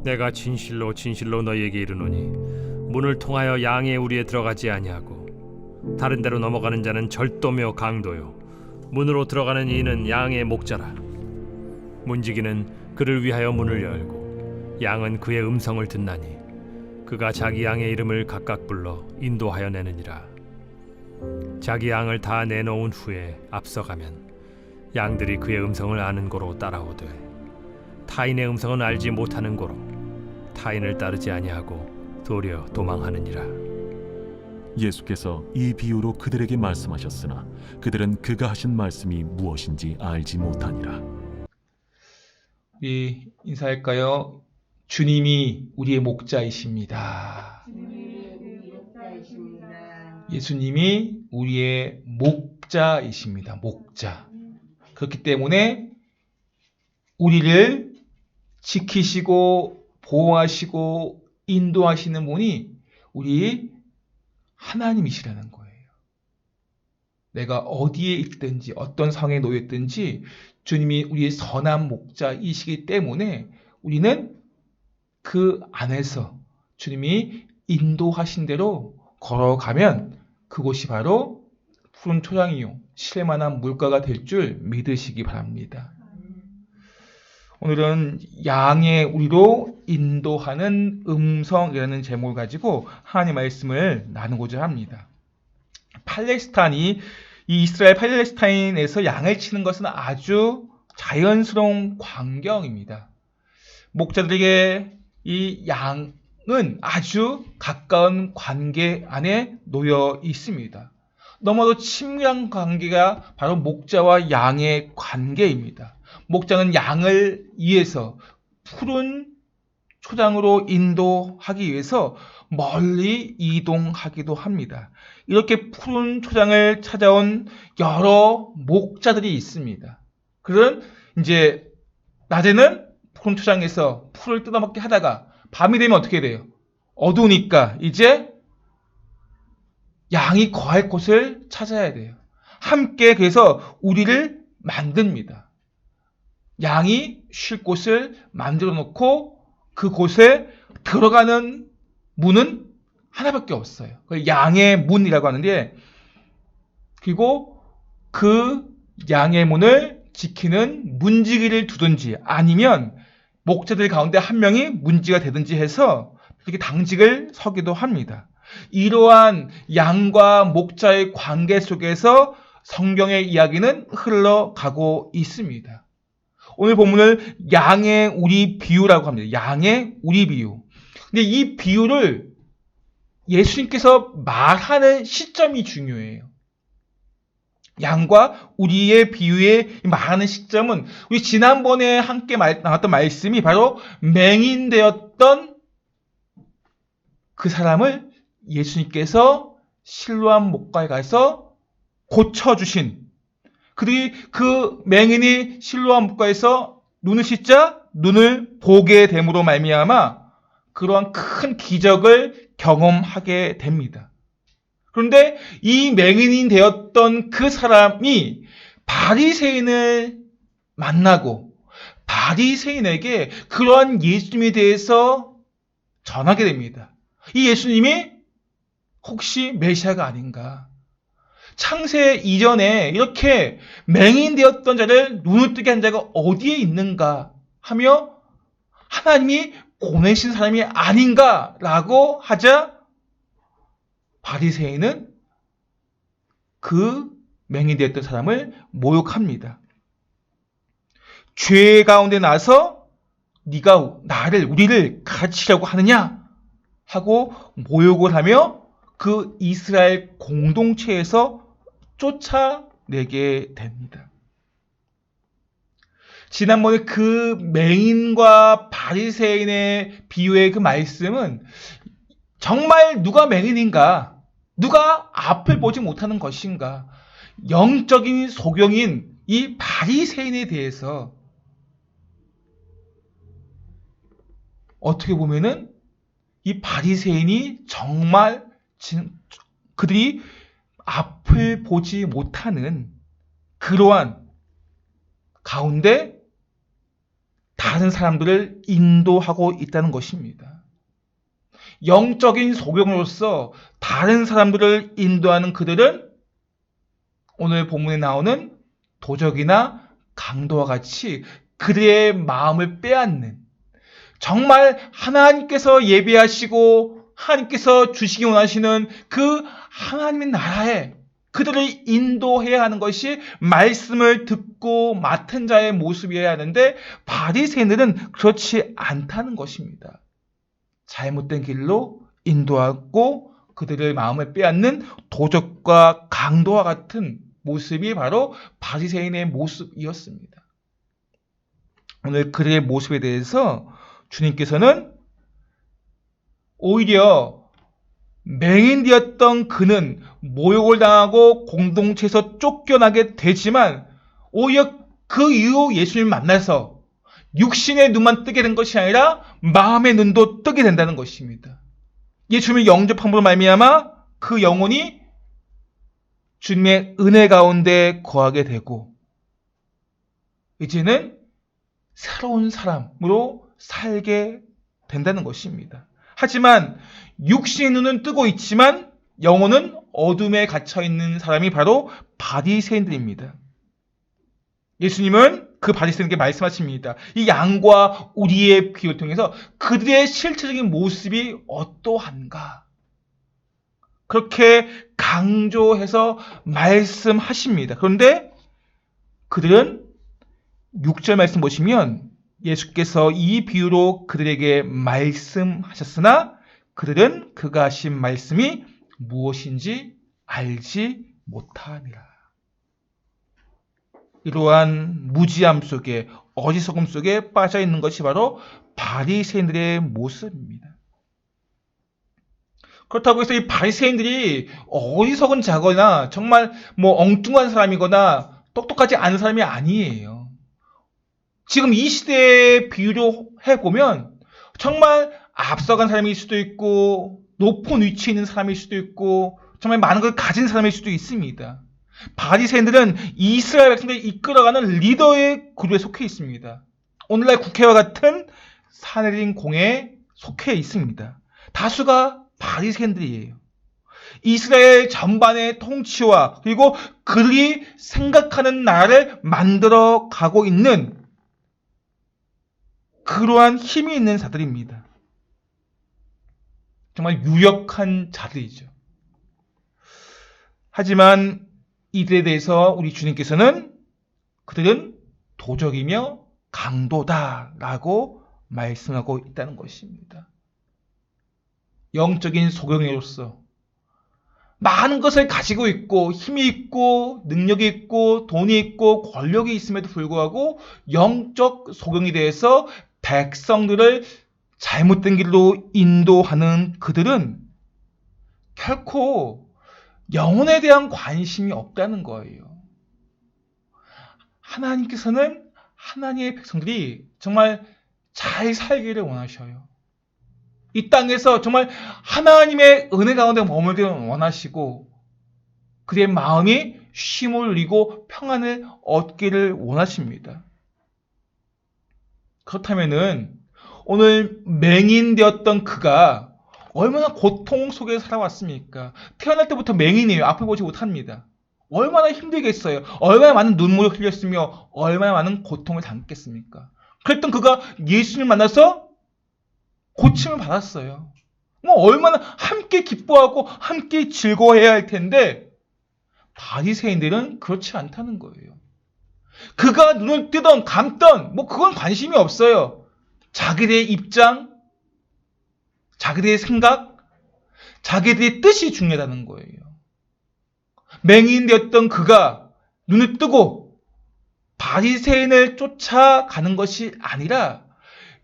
내가 진실로 진실로 너희에게 이르노니 문을 통하여 양의 우리에 들어가지 아니하고 다른 데로 넘어가는 자는 절도며 강도요 문으로 들어가는 이는 양의 목자라. 문지기는 그를 위하여 문을 열고 양은 그의 음성을 듣나니 그가 자기 양의 이름을 각각 불러 인도하여 내느니라. 자기 양을 다 내놓은 후에 앞서가면 양들이 그의 음성을 아는 고로 따라오되 타인의 음성은 알지 못하는 고로 타인을 따르지 아니하고 도리어 도망하느니라. 예수께서 이 비유로 그들에게 말씀하셨으나 그들은 그가 하신 말씀이 무엇인지 알지 못하니라. 우리 인사할까요? 주님이 우리의 목자이십니다. 예수님이 우리의 목자이십니다. 목자. 그렇기 때문에 우리를 지키시고 보호하시고 인도하시는 분이 우리 하나님이시라는 거예요. 내가 어디에 있든지 어떤 상황에 놓여 있든지 주님이 우리의 선한 목자이시기 때문에 우리는 그 안에서 주님이 인도하신 대로 걸어가면 그곳이 바로 푸른 초장이요 쉴만한 물가가 될 줄 믿으시기 바랍니다. 오늘은 양의 우리로 인도하는 음성이라는 제목을 가지고 하나님의 말씀을 나누고자 합니다. 이 이스라엘 팔레스타인에서 양을 치는 것은 아주 자연스러운 광경입니다. 목자들에게 이 양은 아주 가까운 관계 안에 놓여 있습니다. 너무도 친밀한 관계가 바로 목자와 양의 관계입니다. 목자는 양을 위해서 푸른 초장으로 인도하기 위해서 멀리 이동하기도 합니다. 이렇게 푸른 초장을 찾아온 여러 목자들이 있습니다. 그런 이제 낮에는 푸른 초장에서 풀을 뜯어먹게 하다가 밤이 되면 어떻게 돼요? 어두우니까 이제 양이 거할 곳을 찾아야 돼요. 함께 그래서 우리를 만듭니다. 양이 쉴 곳을 만들어 놓고 그곳에 들어가는 문은 하나밖에 없어요. 그걸 양의 문이라고 하는데, 그리고 그 양의 문을 지키는 문지기를 두든지 아니면 목자들 가운데 한 명이 문지가 되든지 해서 이렇게 당직을 서기도 합니다. 이러한 양과 목자의 관계 속에서 성경의 이야기는 흘러가고 있습니다. 오늘 본문을 양의 우리 비유라고 합니다. 양의 우리 비유. 근데 이 비유를 예수님께서 말하는 시점이 중요해요. 양과 우리의 비유에 말하는 시점은 우리 지난번에 함께 나왔던 말씀이 바로 맹인되었던 그 사람을 예수님께서 실로암 목가에 가서 고쳐주신, 그리고 그 맹인이 실로암 목가에서 눈을 씻자 눈을 보게 됨으로 말미암아 그러한 큰 기적을 경험하게 됩니다. 그런데 이 맹인이 되었던 그 사람이 바리새인을 만나고 바리새인에게 그러한 예수님에 대해서 전하게 됩니다. 이 예수님이 혹시 메시아가 아닌가? 창세 이전에 이렇게 맹인되었던 자를 눈을 뜨게 한 자가 어디에 있는가 하며 하나님이 보내신 사람이 아닌가라고 하자 바리새인은 그 맹인되었던 사람을 모욕합니다. 죄 가운데 나서 네가 우리를 가르치려고 하느냐 하고 모욕을 하며 그 이스라엘 공동체에서 쫓아내게 됩니다. 지난번에 그 맹인과 바리새인의 비유의 그 말씀은 정말 누가 맹인인가? 누가 앞을 보지 못하는 것인가? 영적인 소경인 이 바리새인에 대해서 어떻게 보면은 이 바리새인이 정말 그들이 앞을 보지 못하는 그러한 가운데 다른 사람들을 인도하고 있다는 것입니다. 영적인 소경으로서 다른 사람들을 인도하는 그들은 오늘 본문에 나오는 도적이나 강도와 같이 그들의 마음을 빼앗는, 정말 하나님께서 예배하시고 하나님께서 주시기 원하시는 그 하나님의 나라에 그들을 인도해야 하는 것이 말씀을 듣고 맡은 자의 모습이어야 하는데, 바리새인들은 그렇지 않다는 것입니다. 잘못된 길로 인도하고 그들의 마음을 빼앗는 도적과 강도와 같은 모습이 바로 바리새인의 모습이었습니다. 오늘 그들의 모습에 대해서 주님께서는 오히려 맹인되었던 그는 모욕을 당하고 공동체에서 쫓겨나게 되지만, 오히려 그 이후 예수님을 만나서 육신의 눈만 뜨게 된 것이 아니라 마음의 눈도 뜨게 된다는 것입니다. 예수님을 영접함으로 말미암아 그 영혼이 주님의 은혜 가운데 거하게 되고, 이제는 새로운 사람으로 살게 된다는 것입니다. 하지만 육신의 눈은 뜨고 있지만 영혼은 어둠에 갇혀 있는 사람이 바로 바리새인들입니다. 예수님은 그 바리새인에게 말씀하십니다. 이 양과 우리의 비유를 통해서 그들의 실체적인 모습이 어떠한가, 그렇게 강조해서 말씀하십니다. 그런데 그들은 6절 말씀 보시면 예수께서 이 비유로 그들에게 말씀하셨으나 그들은 그가 하신 말씀이 무엇인지 알지 못하니라. 이러한 무지함 속에, 어리석음 속에 빠져 있는 것이 바로 바리새인들의 모습입니다. 그렇다고 해서 이 바리새인들이 어리석은 자거나 정말 엉뚱한 사람이거나 똑똑하지 않은 사람이 아니에요. 지금 이 시대의 비유로 해보면 정말 앞서간 사람일 수도 있고 높은 위치에 있는 사람일 수도 있고 정말 많은 걸 가진 사람일 수도 있습니다. 바리새인들은 이스라엘 백성들을 이끌어가는 리더의 그룹에 속해 있습니다. 오늘날 국회와 같은 산헤드린 공회에 속해 있습니다. 다수가 바리새인들이에요. 이스라엘 전반의 통치와 그리고 그들이 생각하는 나라를 만들어 가고 있는 그러한 힘이 있는 자들입니다. 정말 유력한 자들이죠. 하지만 이들에 대해서 우리 주님께서는 그들은 도적이며 강도다라고 말씀하고 있다는 것입니다. 영적인 소경이로서 많은 것을 가지고 있고 힘이 있고 능력이 있고 돈이 있고 권력이 있음에도 불구하고 영적 소경이 대해서 백성들을 잘못된 길로 인도하는 그들은 결코 영혼에 대한 관심이 없다는 거예요. 하나님께서는 하나님의 백성들이 정말 잘 살기를 원하셔요. 이 땅에서 정말 하나님의 은혜 가운데 머물기를 원하시고 그의 마음이 쉼을 누리고 평안을 얻기를 원하십니다. 그렇다면은 오늘 맹인되었던 그가 얼마나 고통 속에 살아왔습니까? 태어날 때부터 맹인이에요. 앞을 보지 못합니다. 얼마나 힘들겠어요. 얼마나 많은 눈물을 흘렸으며 얼마나 많은 고통을 당했겠습니까? 그랬던 그가 예수님을 만나서 고침을 받았어요. 얼마나 함께 기뻐하고 함께 즐거워해야 할 텐데 바리새인들은 그렇지 않다는 거예요. 그가 눈을 뜨던 감던 그건 관심이 없어요. 자기들의 입장, 자기들의 생각, 자기들의 뜻이 중요하다는 거예요. 맹인되었던 그가 눈을 뜨고 바리새인을 쫓아가는 것이 아니라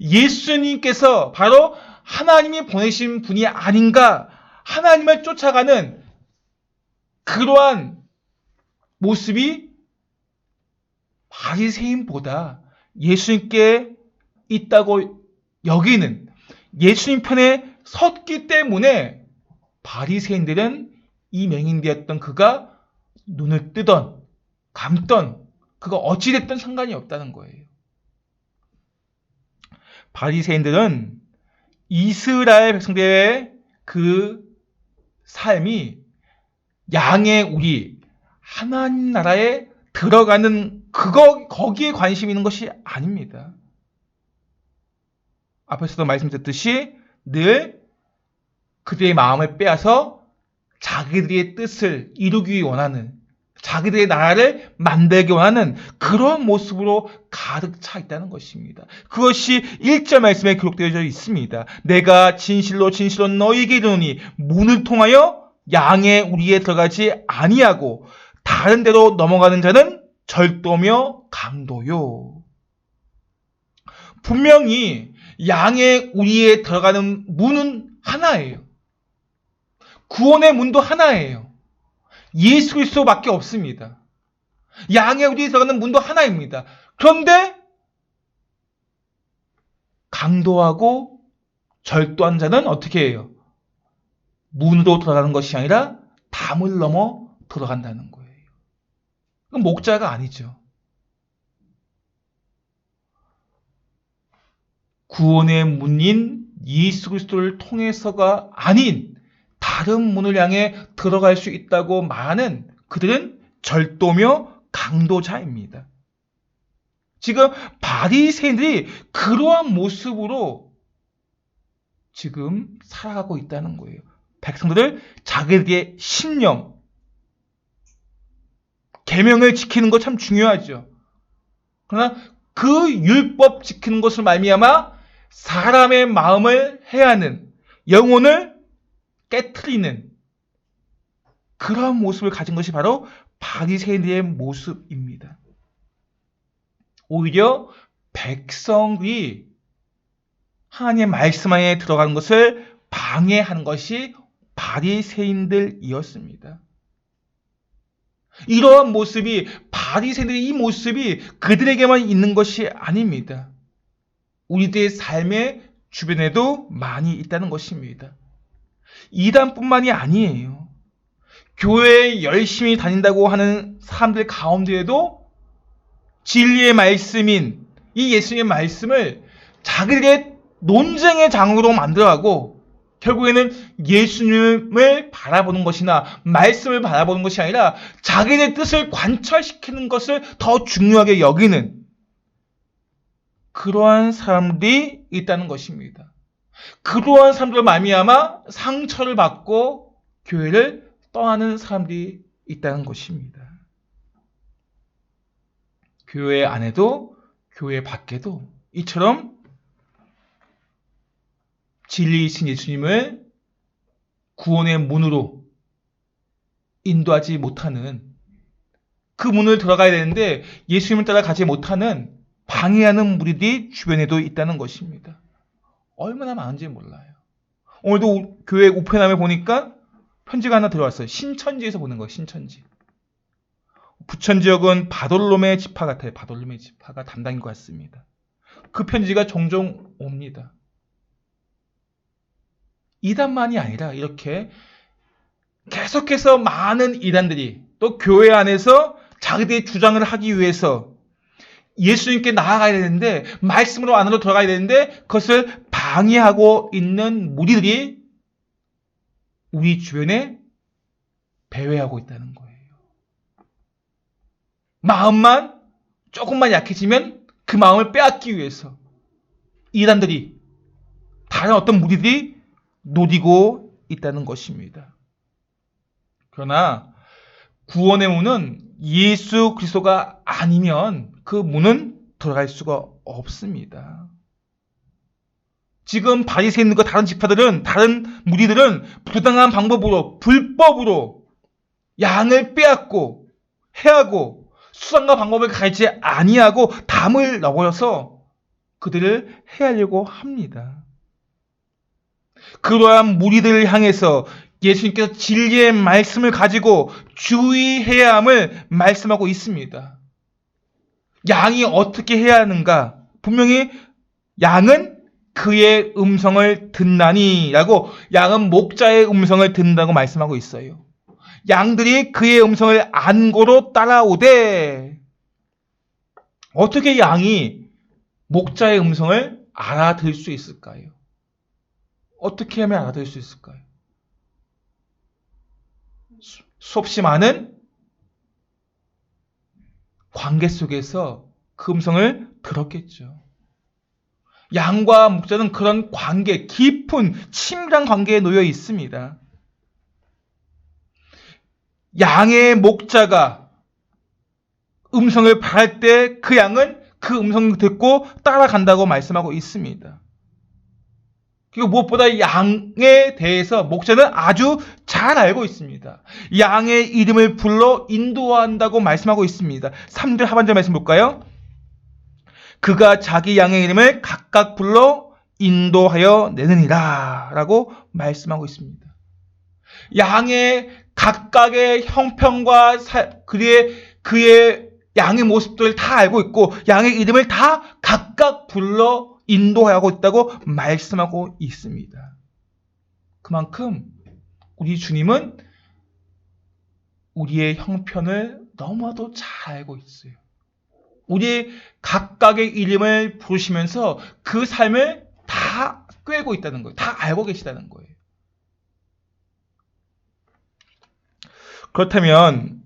예수님께서 바로 하나님이 보내신 분이 아닌가, 하나님을 쫓아가는 그러한 모습이 바리새인보다 예수님께 있다고 여기는, 예수님 편에 섰기 때문에 바리새인들은 이 맹인되었던 그가 눈을 뜨던 감던 그가 어찌됐든 상관이 없다는 거예요. 바리새인들은 이스라엘 백성들의 그 삶이 양의 우리 하나님 나라에 들어가는 거기에 관심이 있는 것이 아닙니다. 앞에서도 말씀드렸듯이 늘 그들의 마음을 빼앗아 자기들의 뜻을 이루기 원하는, 자기들의 나라를 만들기 원하는 그런 모습으로 가득 차 있다는 것입니다. 그것이 1절 말씀에 기록되어 있습니다. 내가 진실로 진실로 너희에게 이르노니 문을 통하여 양의 우리에 들어가지 아니하고 다른 데로 넘어가는 자는 절도며 강도요. 분명히 양의 우리에 들어가는 문은 하나예요. 구원의 문도 하나예요. 예수 그리스도밖에 없습니다. 양의 우리에 들어가는 문도 하나입니다. 그런데 강도하고 절도한 자는 어떻게 해요? 문으로 들어가는 것이 아니라 담을 넘어 들어간다는 거예요. 그건 목자가 아니죠. 구원의 문인 예수 그리스도를 통해서가 아닌 다른 문을 향해 들어갈 수 있다고 말하는 그들은 절도며 강도자입니다. 지금 바리새인들이 그러한 모습으로 지금 살아가고 있다는 거예요. 백성들을 자기들의 신념, 계명을 지키는 거 참 중요하죠. 그러나 그 율법 지키는 것을 말미암아 사람의 마음을 해하는, 영혼을 깨트리는 그러한 모습을 가진 것이 바로 바리새인들의 모습입니다. 오히려 백성들이 하나님의 말씀 안에 들어가는 것을 방해하는 것이 바리새인들이었습니다. 이러한 모습이, 바리새인들의 이 모습이 그들에게만 있는 것이 아닙니다. 우리들의 삶의 주변에도 많이 있다는 것입니다. 이단뿐만이 아니에요. 교회에 열심히 다닌다고 하는 사람들 가운데에도 진리의 말씀인 이 예수님의 말씀을 자기들의 논쟁의 장으로 만들어가고 결국에는 예수님을 바라보는 것이나 말씀을 바라보는 것이 아니라 자기의 뜻을 관철시키는 것을 더 중요하게 여기는 그러한 사람들이 있다는 것입니다. 그러한 사람들을 말미암아 상처를 받고 교회를 떠나는 사람들이 있다는 것입니다. 교회 안에도 교회 밖에도 이처럼 진리이신 예수님을 구원의 문으로 인도하지 못하는, 그 문을 들어가야 되는데 예수님을 따라가지 못하는 방해하는 무리들이 주변에도 있다는 것입니다. 얼마나 많은지 몰라요. 오늘도 교회 우편함에 보니까 편지가 하나 들어왔어요. 신천지에서 보낸 거예요. 신천지. 부천 지역은 바돌롬의 지파 같아요. 바돌롬의 지파가 담당인 것 같습니다. 그 편지가 종종 옵니다. 이단만이 아니라 이렇게 계속해서 많은 이단들이 또 교회 안에서 자기들의 주장을 하기 위해서 예수님께 나아가야 되는데, 말씀으로 안으로 들어가야 되는데 그것을 방해하고 있는 무리들이 우리 주변에 배회하고 있다는 거예요. 마음만 조금만 약해지면 그 마음을 빼앗기 위해서 이단들이, 다른 어떤 무리들이 노리고 있다는 것입니다. 그러나 구원의 문은 예수 그리스도가 아니면 그 문은 들어갈 수가 없습니다. 지금 바리새인과 다른 지파들은, 다른 무리들은 부당한 방법으로, 불법으로 양을 빼앗고 해하고 수단과 방법을 가리지 아니하고 담을 넣어서 그들을 해하려고 합니다. 그러한 무리들을 향해서 예수님께서 진리의 말씀을 가지고 주의해야 함을 말씀하고 있습니다. 양이 어떻게 해야 하는가? 분명히 양은 그의 음성을 듣나니 라고, 양은 목자의 음성을 듣는다고 말씀하고 있어요. 양들이 그의 음성을 안고로 따라오되, 어떻게 양이 목자의 음성을 알아들 수 있을까요? 어떻게 하면 알아들 수 있을까요? 수없이 많은 관계 속에서 그 음성을 들었겠죠. 양과 목자는 그런 관계, 깊은 친밀한 관계에 놓여 있습니다. 양의 목자가 음성을 바랄 때 그 양은 그 음성을 듣고 따라간다고 말씀하고 있습니다. 그리고 무엇보다 양에 대해서 목자는 아주 잘 알고 있습니다. 양의 이름을 불러 인도한다고 말씀하고 있습니다. 3절 하반절 말씀 볼까요? 그가 자기 양의 이름을 각각 불러 인도하여 내느니라 라고 말씀하고 있습니다. 양의 각각의 형편과 그의 양의 모습들을 다 알고 있고 양의 이름을 다 각각 불러 인도하고 있다고 말씀하고 있습니다. 그만큼 우리 주님은 우리의 형편을 너무나도 잘 알고 있어요. 우리의 각각의 이름을 부르시면서 그 삶을 다 꿰고 있다는 거예요. 다 알고 계시다는 거예요. 그렇다면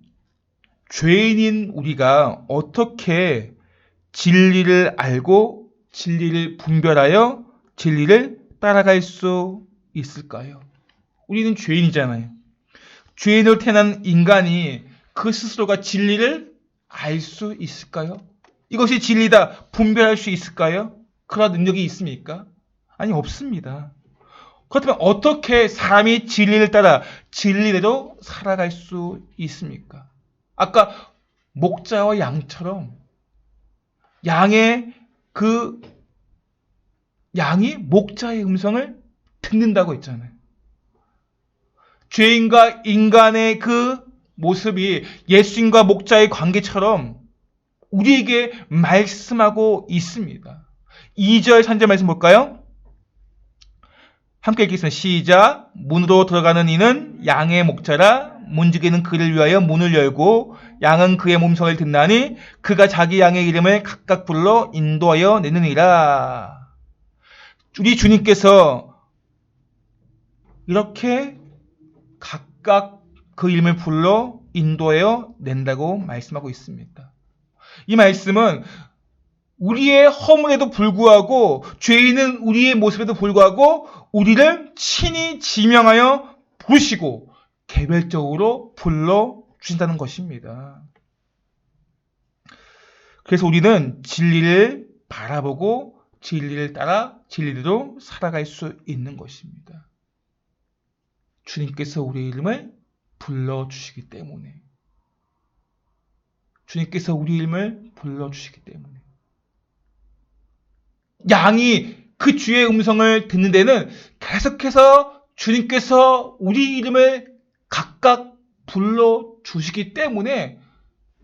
죄인인 우리가 어떻게 진리를 알고 진리를 분별하여 진리를 따라갈 수 있을까요? 우리는 죄인이잖아요. 죄인으로 태어난 인간이 그 스스로가 진리를 알 수 있을까요? 이것이 진리다 분별할 수 있을까요? 그런 능력이 있습니까? 아니, 없습니다. 그렇다면 어떻게 사람이 진리를 따라 진리대로 살아갈 수 있습니까? 아까 목자와 양처럼 양이 목자의 음성을 듣는다고 했잖아요. 죄인과 인간의 그 모습이 예수님과 목자의 관계처럼 우리에게 말씀하고 있습니다. 2절, 3절 말씀 볼까요? 함께 읽겠습니다. 시작. 문으로 들어가는 이는 양의 목자라. 문지기는 그를 위하여 문을 열고 양은 그의 음성을 듣나니 그가 자기 양의 이름을 각각 불러 인도하여 내느니라. 우리 주님께서 이렇게 각각 그 이름을 불러 인도하여 낸다고 말씀하고 있습니다. 이 말씀은 우리의 허물에도 불구하고 죄인은 우리의 모습에도 불구하고 우리를 친히 지명하여 부르시고 개별적으로 불러주신다는 것입니다. 그래서 우리는 진리를 바라보고 진리를 따라 진리대로 살아갈 수 있는 것입니다. 주님께서 우리의 이름을 불러주시기 때문에 주님께서 우리 이름을 불러주시기 때문에 양이 그 주의 음성을 듣는 데는 계속해서 주님께서 우리 이름을 각각 불러주시기 때문에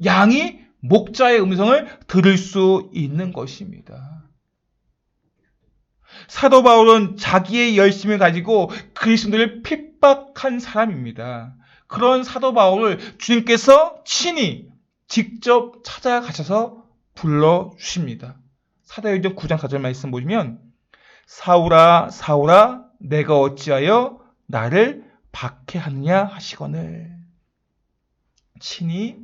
양이 목자의 음성을 들을 수 있는 것입니다. 사도 바울은 자기의 열심을 가지고 그리스도를 핍박한 사람입니다. 그런 사도 바울을 주님께서 친히 직접 찾아가셔서 불러주십니다. 사도행전 9장 4절 말씀 보시면 사울아 사울아 내가 어찌하여 나를 박해하느냐 하시거늘 친히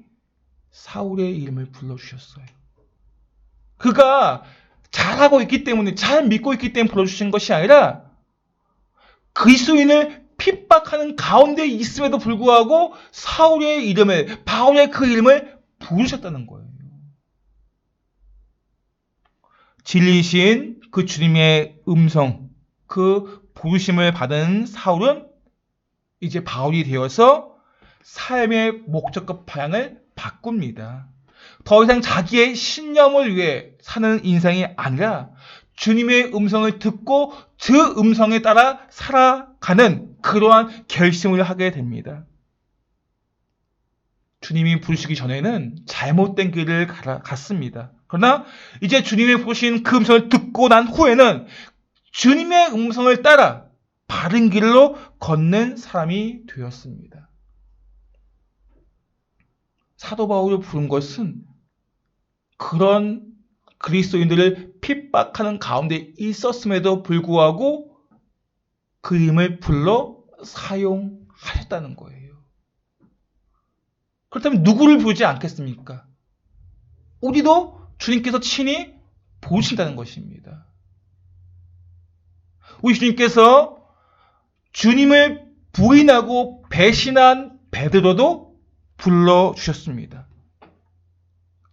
사울의 이름을 불러주셨어요. 그가 잘하고 있기 때문에 잘 믿고 있기 때문에 불러주신 것이 아니라 그리스도인을 핍박하는 가운데 있음에도 불구하고 사울의 이름을 바울의 그 이름을 부르셨다는 거예요. 진리이신 그 주님의 음성, 그 부르심을 받은 사울은 이제 바울이 되어서 삶의 목적과 방향을 바꿉니다. 더 이상 자기의 신념을 위해 사는 인생이 아니라 주님의 음성을 듣고 그 음성에 따라 살아가는 그러한 결심을 하게 됩니다. 주님이 부르시기 전에는 잘못된 길을 갔습니다. 그러나 이제 주님이 부르신 그 음성을 듣고 난 후에는 주님의 음성을 따라 바른 길로 걷는 사람이 되었습니다. 사도 바울을 부른 것은 그런 그리스도인들을 핍박하는 가운데 있었음에도 불구하고 그 이름을 불러 사용하셨다는 거예요. 그렇다면 누구를 부르지 않겠습니까? 우리도 주님께서 친히 부르신다는 것입니다. 우리 주님께서 주님을 부인하고 배신한 베드로도 불러주셨습니다.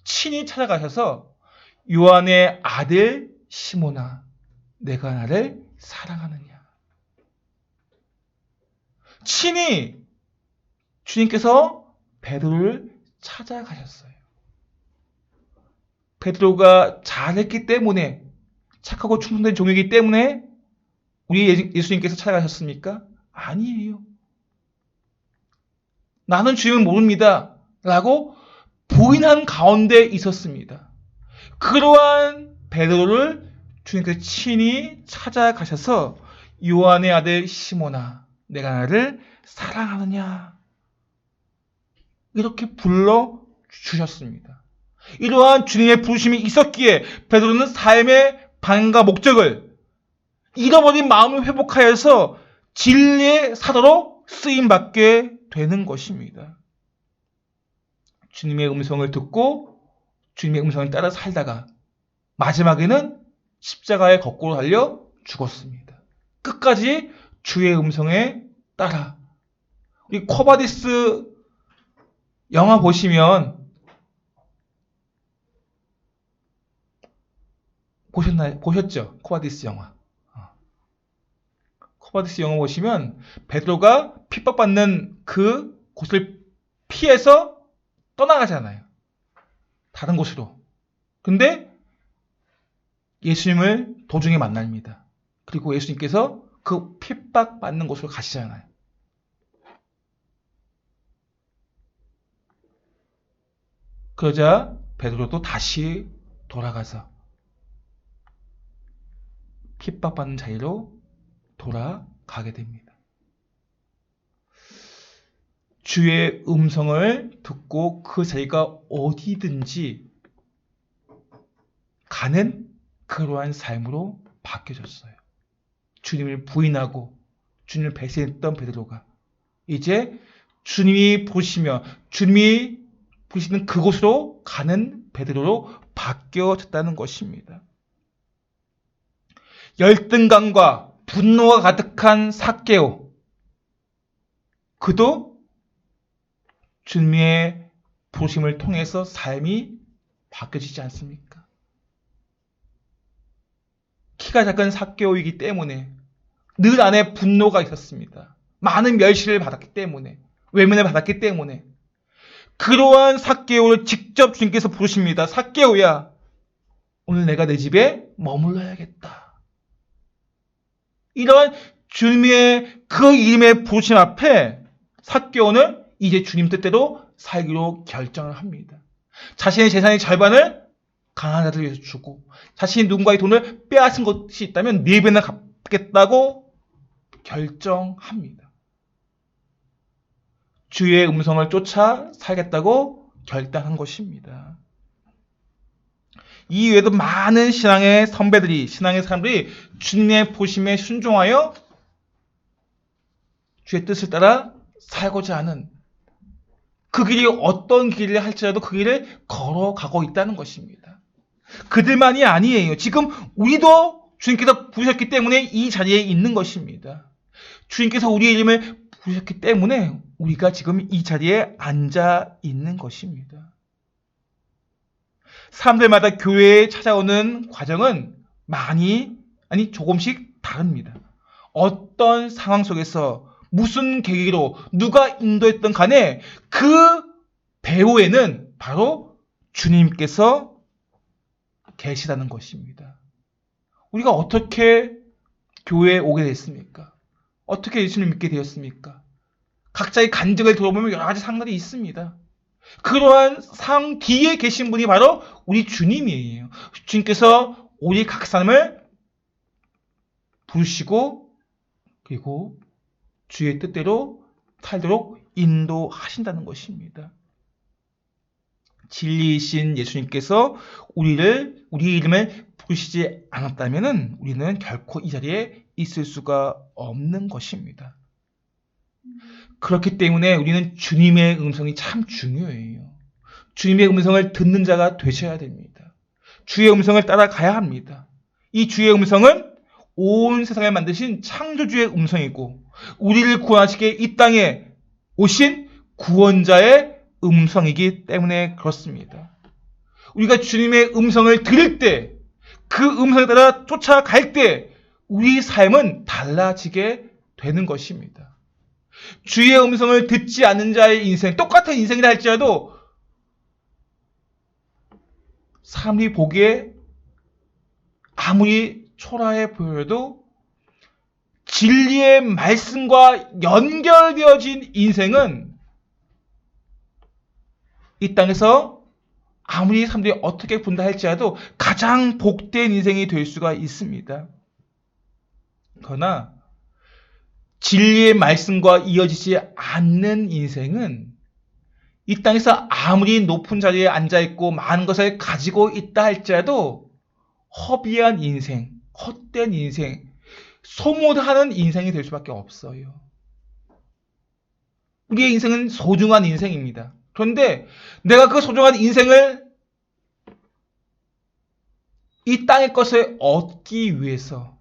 친히 찾아가셔서 요한의 아들 시몬아, 내가 나를 사랑하느냐. 친히 주님께서 베드로를 찾아가셨어요. 베드로가 잘했기 때문에, 착하고 충성된 종이기 때문에 우리 예수님께서 찾아가셨습니까? 아니에요. 나는 주님을 모릅니다 라고 부인한 가운데 있었습니다. 그러한 베드로를 주님께서 친히 찾아가셔서 요한의 아들 시몬아, 내가 나를 사랑하느냐, 이렇게 불러주셨습니다. 이러한 주님의 부르심이 있었기에 베드로는 삶의 방향과 목적을 잃어버린 마음을 회복하여서 진리의 사도로 쓰임받게 되는 것입니다. 주님의 음성을 듣고 주님의 음성을 따라 살다가 마지막에는 십자가에 거꾸로 달려 죽었습니다. 끝까지 주의 음성에 따라. 우리 코바디스 영화 보시면 보셨죠? 코바디스 영화. 코바디스 영화 보시면 베드로가 핍박받는 그 곳을 피해서 떠나가잖아요. 다른 곳으로. 근데 예수님을 도중에 만납니다. 그리고 예수님께서 그 핍박받는 곳으로 가시잖아요. 그러자 베드로도 다시 돌아가서 핍박받는 자리로 돌아가게 됩니다. 주의 음성을 듣고 그 자리가 어디든지 가는 그러한 삶으로 바뀌어졌어요. 주님을 부인하고 주님을 배신했던 베드로가 이제 주님이 보시며 주님이 보시는 그곳으로 가는 베드로로 바뀌어졌다는 것입니다. 열등감과 분노가 가득한 삭개오, 그도 주님의 부르심을 통해서 삶이 바뀌어지지 않습니까? 키가 작은 삭개오이기 때문에 늘 안에 분노가 있었습니다. 많은 멸시를 받았기 때문에, 외면을 받았기 때문에. 그러한 삭개오를 직접 주님께서 부르십니다. 삭개오야, 오늘 내가 내 집에 머물러야겠다. 이러한 주님의 그 이름의 부르심 앞에 삭개오는 이제 주님 뜻대로 살기로 결정을 합니다. 자신의 재산의 절반을 가난한 자들 위해서 주고, 자신이 누군가의 돈을 빼앗은 것이 있다면 4배나 갚겠다고 결정합니다. 주의 음성을 쫓아 살겠다고 결단한 것입니다. 이외에도 많은 신앙의 선배들이, 신앙의 사람들이 주님의 보심에 순종하여 주의 뜻을 따라 살고자 하는, 그 길이 어떤 길을 할지라도 그 길을 걸어가고 있다는 것입니다. 그들만이 아니에요. 지금 우리도 주님께서 부르셨기 때문에 이 자리에 있는 것입니다. 주님께서 우리의 이름을 부르셨기 때문에 우리가 지금 이 자리에 앉아 있는 것입니다. 사람들마다 교회에 찾아오는 과정은 조금씩 다릅니다. 어떤 상황 속에서 무슨 계기로 누가 인도했던 간에 그 배후에는 바로 주님께서 계시다는 것입니다. 우리가 어떻게 교회에 오게 됐습니까? 어떻게 예수님을 믿게 되었습니까? 각자의 간증을 들어보면 여러 가지 상관이 있습니다. 그러한 상 뒤에 계신 분이 바로 우리 주님이에요. 주님께서 우리 각 사람을 부르시고 그리고 주의 뜻대로 살도록 인도하신다는 것입니다. 진리이신 예수님께서 우리의 이름을 부르시지 않았다면 우리는 결코 이 자리에 있을 수가 없는 것입니다. 그렇기 때문에 우리는 주님의 음성이 참 중요해요. 주님의 음성을 듣는 자가 되셔야 됩니다. 주의 음성을 따라가야 합니다. 이 주의 음성은 온 세상을 만드신 창조주의 음성이고 우리를 구원하시기에 이 땅에 오신 구원자의 음성이기 때문에 그렇습니다. 우리가 주님의 음성을 들을 때, 그 음성에 따라 쫓아갈 때 우리 삶은 달라지게 되는 것입니다. 주의 음성을 듣지 않는 자의 인생, 똑같은 인생이라 할지라도 사람들이 보기에 아무리 초라해 보여도 진리의 말씀과 연결되어진 인생은 이 땅에서 아무리 사람들이 어떻게 본다 할지라도 가장 복된 인생이 될 수가 있습니다. 그러나 진리의 말씀과 이어지지 않는 인생은 이 땅에서 아무리 높은 자리에 앉아있고 많은 것을 가지고 있다 할지라도 허비한 인생, 헛된 인생, 소모하는 인생이 될 수밖에 없어요. 우리의 인생은 소중한 인생입니다. 그런데 내가 그 소중한 인생을 이 땅의 것을 얻기 위해서,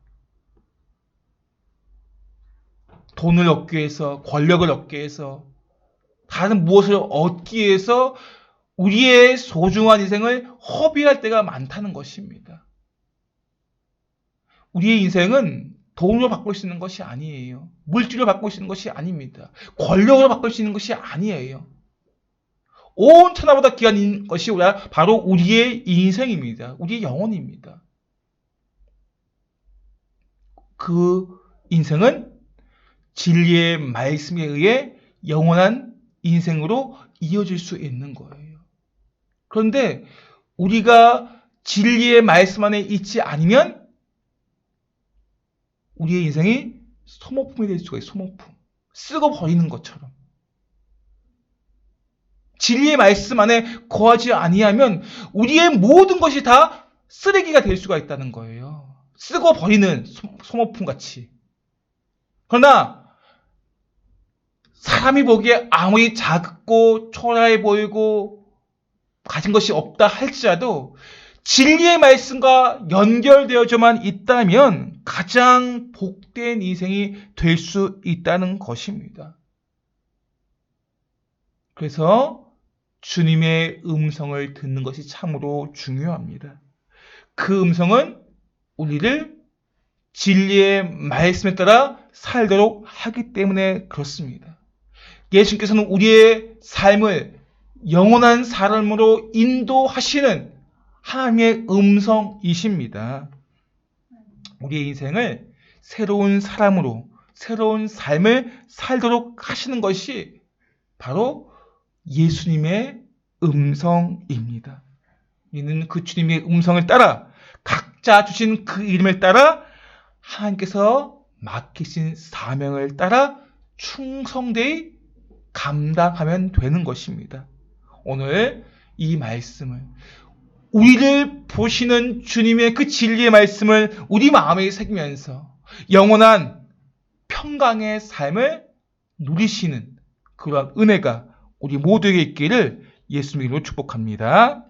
돈을 얻기 위해서, 권력을 얻기 위해서, 다른 무엇을 얻기 위해서 우리의 소중한 인생을 허비할 때가 많다는 것입니다. 우리의 인생은 돈으로 바꿀 수 있는 것이 아니에요. 물질로 바꿀 수 있는 것이 아닙니다. 권력으로 바꿀 수 있는 것이 아니에요. 온 천하보다 귀한 것이 바로 우리의 인생입니다. 우리의 영혼입니다. 그 인생은 진리의 말씀에 의해 영원한 인생으로 이어질 수 있는 거예요. 그런데 우리가 진리의 말씀 안에 있지 않으면 우리의 인생이 소모품이 될 수가 있어요. 소모품. 쓰고 버리는 것처럼. 진리의 말씀 안에 거하지 아니하면 우리의 모든 것이 다 쓰레기가 될 수가 있다는 거예요. 쓰고 버리는 소모품 같이. 그러나 사람이 보기에 아무리 작고 초라해 보이고 가진 것이 없다 할지라도 진리의 말씀과 연결되어져만 있다면 가장 복된 인생이 될 수 있다는 것입니다. 그래서 주님의 음성을 듣는 것이 참으로 중요합니다. 그 음성은 우리를 진리의 말씀에 따라 살도록 하기 때문에 그렇습니다. 예수님께서는 우리의 삶을 영원한 삶으로 인도하시는 하나님의 음성이십니다. 우리의 인생을 새로운 사람으로, 새로운 삶을 살도록 하시는 것이 바로 예수님의 음성입니다. 우리는 그 주님의 음성을 따라 각자 주신 그 이름을 따라 하나님께서 맡기신 사명을 따라 충성되이 감당하면 되는 것입니다. 오늘 이 말씀을 우리를 보시는 주님의 그 진리의 말씀을 우리 마음에 새기면서 영원한 평강의 삶을 누리시는 그러한 은혜가 우리 모두에게 있기를 예수님 이름으로 축복합니다.